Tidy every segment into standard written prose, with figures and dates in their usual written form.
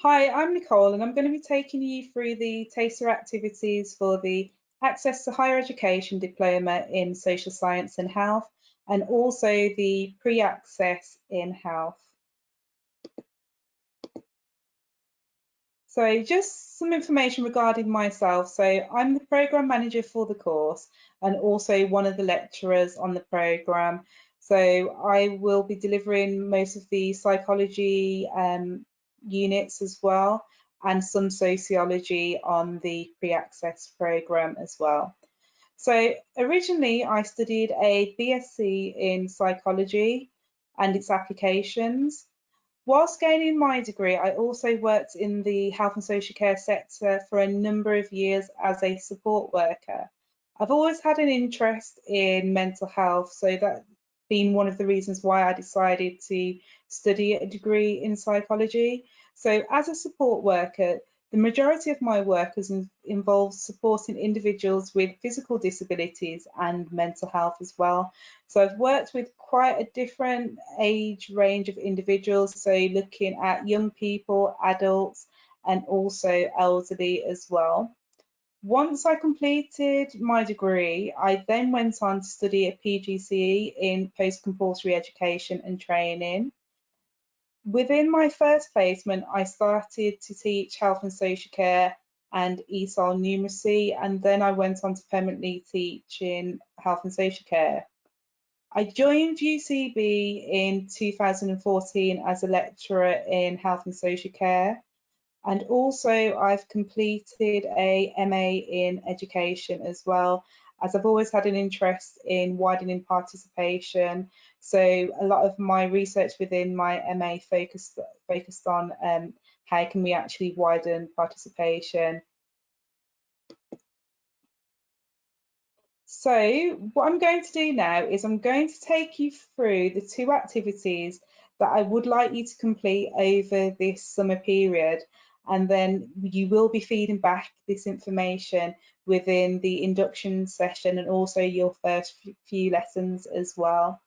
Hi, I'm Nicole, and I'm going to be taking you through the TASER activities for the Access to Higher Education Diploma in Social Science and Health, and also the Pre-Access in Health. So just some information regarding myself. So I'm the Programme Manager for the course and also one of the lecturers on the programme. So I will be delivering most of the psychology units as well, and some sociology on the pre-access programme as well. So originally I studied a BSc in psychology and its applications. Whilst gaining my degree, I also worked in the health and social care sector for a number of years as a support worker. I've always had an interest in mental health, so that being one of the reasons why I decided to study a degree in psychology. So as a support worker, the majority of my work has involved supporting individuals with physical disabilities and mental health as well. So I've worked with quite a different age range of individuals, so looking at young people, adults, and also elderly as well. Once I completed my degree, I then went on to study a PGCE in post-compulsory education and training. Within my first placement, I started to teach health and social care and ESOL numeracy, and then I went on to permanently teach in health and social care. I joined UCB in 2014 as a lecturer in health and social care, and also I've completed a MA in education as well, as I've always had an interest in widening participation. So a lot of my research within my MA focused on how can we actually widen participation. So what I'm going to do now is I'm going to take you through the two activities that I would like you to complete over this summer period, and then you will be feeding back this information within the induction session and also your first few lessons as well.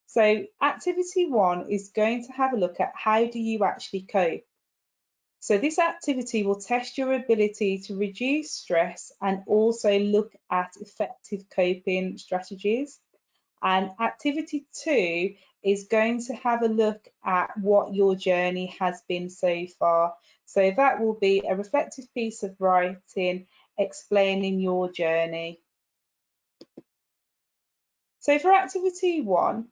So activity one is going to have a look at how do you actually cope. So this activity will test your ability to reduce stress and also look at effective coping strategies. And activity two is going to have a look at what your journey has been so far. So that will be a reflective piece of writing explaining your journey. So for activity one,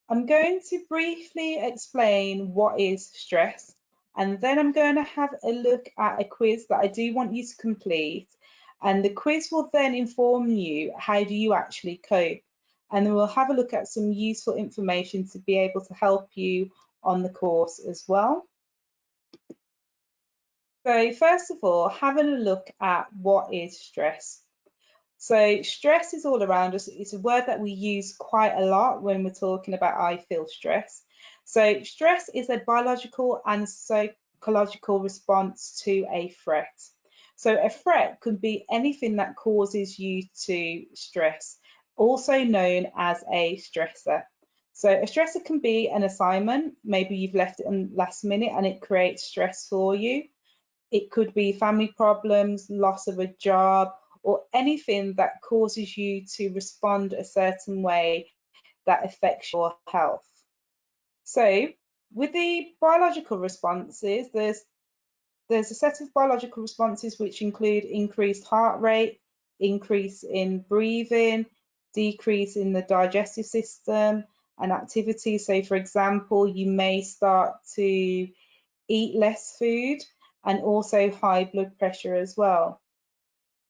I'm going to briefly explain what is stress, and then I'm going to have a look at a quiz that I do want you to complete. And the quiz will then inform you how do you actually cope. And then we'll have a look at some useful information to be able to help you on the course as well. So first of all, having a look at what is stress. So stress is all around us. It's a word that we use quite a lot when we're talking about I feel stress. So stress is a biological and psychological response to a threat. So a threat could be anything that causes you to stress, also known as a stressor. So a stressor can be an assignment, maybe you've left it on last minute and it creates stress for you. It could be family problems, loss of a job, or anything that causes you to respond a certain way that affects your health. So with the biological responses, there's a set of biological responses which include increased heart rate, increase in breathing, decrease in the digestive system and activity. So for example, you may start to eat less food, and also high blood pressure as well.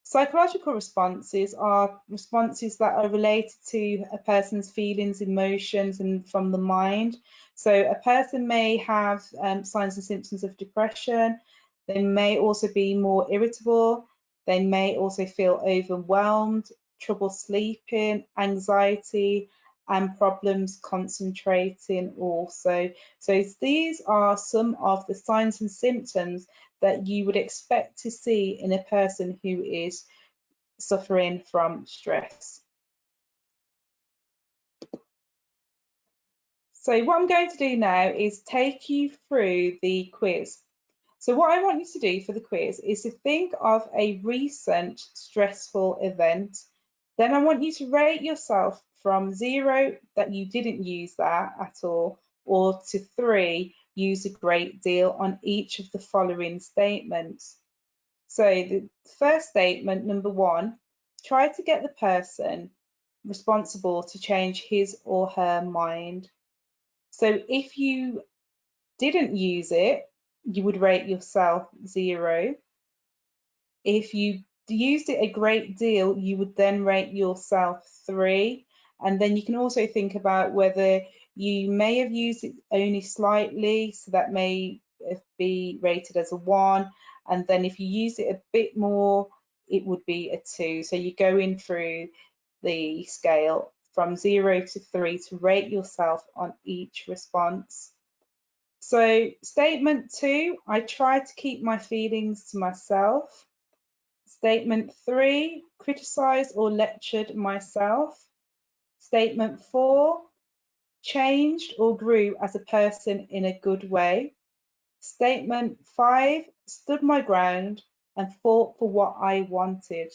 Psychological responses are responses that are related to a person's feelings, emotions, and from the mind. So a person may have signs and symptoms of depression. They may also be more irritable. They may also feel overwhelmed, trouble sleeping, anxiety, and problems concentrating also. So these are some of the signs and symptoms that you would expect to see in a person who is suffering from stress. So what I'm going to do now is take you through the quiz. So what I want you to do for the quiz is to think of a recent stressful event. Then I want you to rate yourself from 0, that you didn't use that at all, or to 3, use a great deal on each of the following statements. So the first statement, number 1, try to get the person responsible to change his or her mind. So if you didn't use it, you would rate yourself 0. If you used it a great deal, you would then rate yourself 3. And then you can also think about whether you may have used it only slightly, so that may be rated as a 1. And then if you use it a bit more, it would be a 2. So you're going through the scale from 0 to 3 to rate yourself on each response. So statement 2, I try to keep my feelings to myself. Statement 3, criticised or lectured myself. Statement 4, changed or grew as a person in a good way. Statement 5, stood my ground and fought for what I wanted.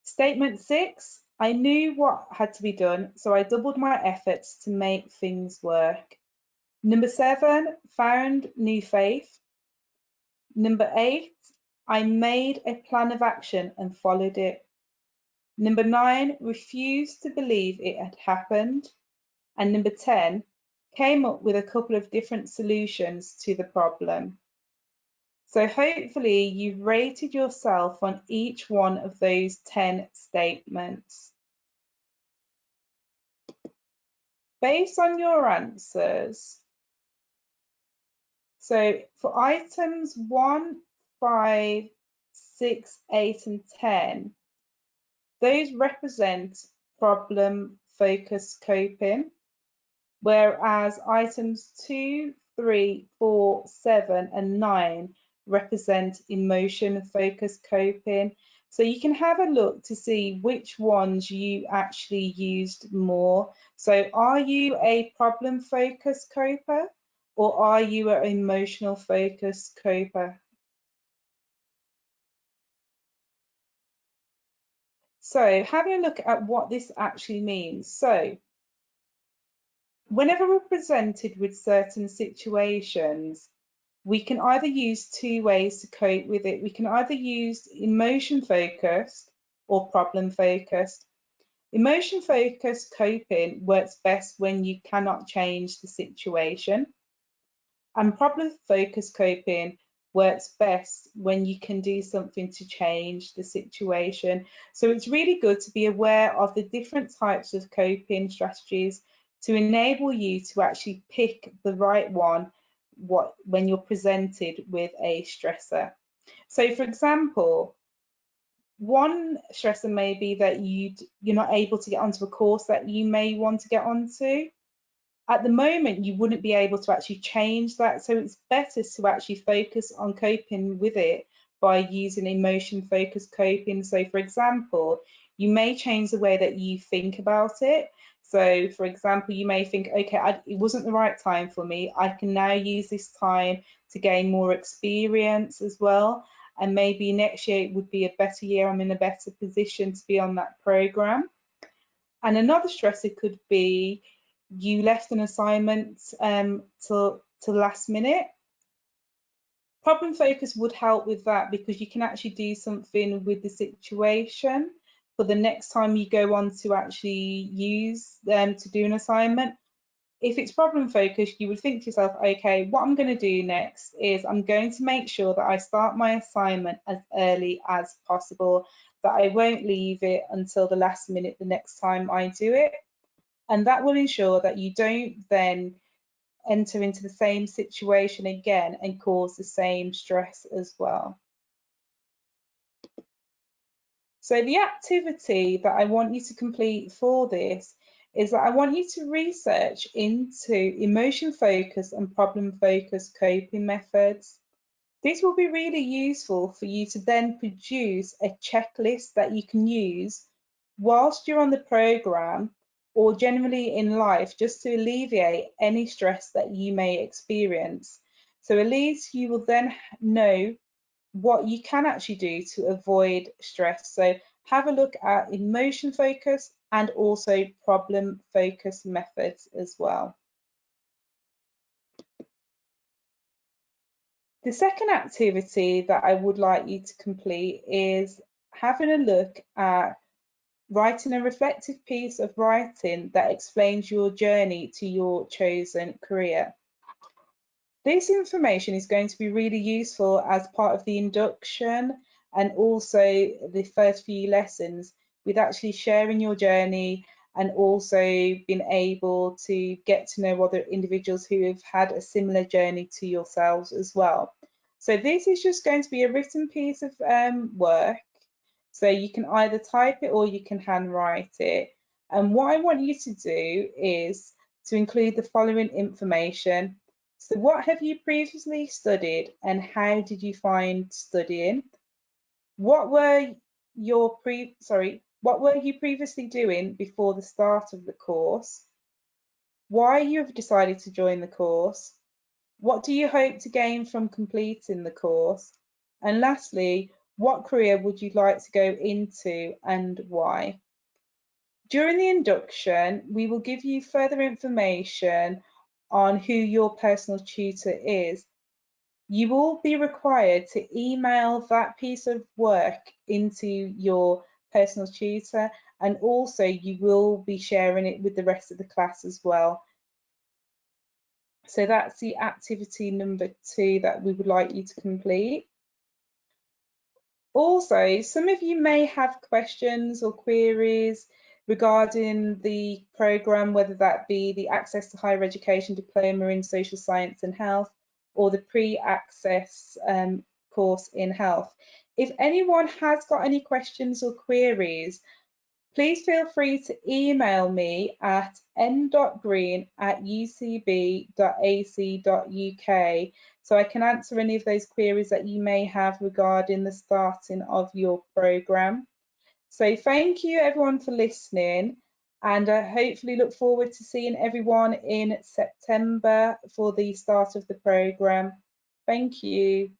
Statement 6, I knew what had to be done, so I doubled my efforts to make things work. Number 7, found new faith. Number 8, I made a plan of action and followed it. Number 9, refused to believe it had happened. And number 10, came up with a couple of different solutions to the problem. So hopefully you've rated yourself on each one of those 10 statements. Based on your answers, so for items 1, 5, 6, 8 and 10, those represent problem-focused coping, whereas items 2, 3, 4, 7 and 9 represent emotion-focused coping. So you can have a look to see which ones you actually used more. So are you a problem-focused coper or are you an emotional-focused coper? So having a look at what this actually means. So whenever we're presented with certain situations, we can either use 2 ways to cope with it. We can either use emotion focused or problem focused. Emotion focused coping works best when you cannot change the situation. And problem focused coping works best when you can do something to change the situation. So it's really good to be aware of the different types of coping strategies to enable you to actually pick the right one when you're presented with a stressor. So for example, one stressor may be that you're not able to get onto a course that you may want to get onto. At the moment, you wouldn't be able to actually change that. So it's better to actually focus on coping with it by using emotion focused coping. So for example, you may change the way that you think about it. So for example, you may think, okay, it wasn't the right time for me. I can now use this time to gain more experience as well. And maybe next year it would be a better year. I'm in a better position to be on that program. And another stressor could be you left an assignment till last minute. Problem focus would help with that because you can actually do something with the situation for the next time you go on to actually use to do an assignment. If it's problem focused, you would think to yourself, okay, what I'm going to do next is I'm going to make sure that I start my assignment as early as possible, that I won't leave it until the last minute the next time I do it. And that will ensure that you don't then enter into the same situation again and cause the same stress as well. So the activity that I want you to complete for this is that I want you to research into emotion focused and problem focused coping methods. This will be really useful for you to then produce a checklist that you can use whilst you're on the program or generally in life, just to alleviate any stress that you may experience. So at least you will then know what you can actually do to avoid stress. So have a look at emotion focus and also problem focus methods as well. The second activity that I would like you to complete is having a look at writing a reflective piece of writing that explains your journey to your chosen career. This information is going to be really useful as part of the induction and also the first few lessons, with actually sharing your journey and also being able to get to know other individuals who have had a similar journey to yourselves as well. So this is just going to be a written piece of work. So you can either type it or you can handwrite it. And what I want you to do is to include the following information. So what have you previously studied and how did you find studying? What were what were you previously doing before the start of the course? Why you have decided to join the course? What do you hope to gain from completing the course? And lastly, what career would you like to go into and why? During the induction, we will give you further information on who your personal tutor is. You will be required to email that piece of work into your personal tutor, and also you will be sharing it with the rest of the class as well. So that's the activity number 2 that we would like you to complete. Also, some of you may have questions or queries regarding the programme, whether that be the Access to Higher Education Diploma in Social Science and Health or the Pre-Access course in Health. If anyone has got any questions or queries, please feel free to email me at n.green@ucb.ac.uk so I can answer any of those queries that you may have regarding the starting of your programme. So thank you everyone for listening, and I hopefully look forward to seeing everyone in September for the start of the programme. Thank you.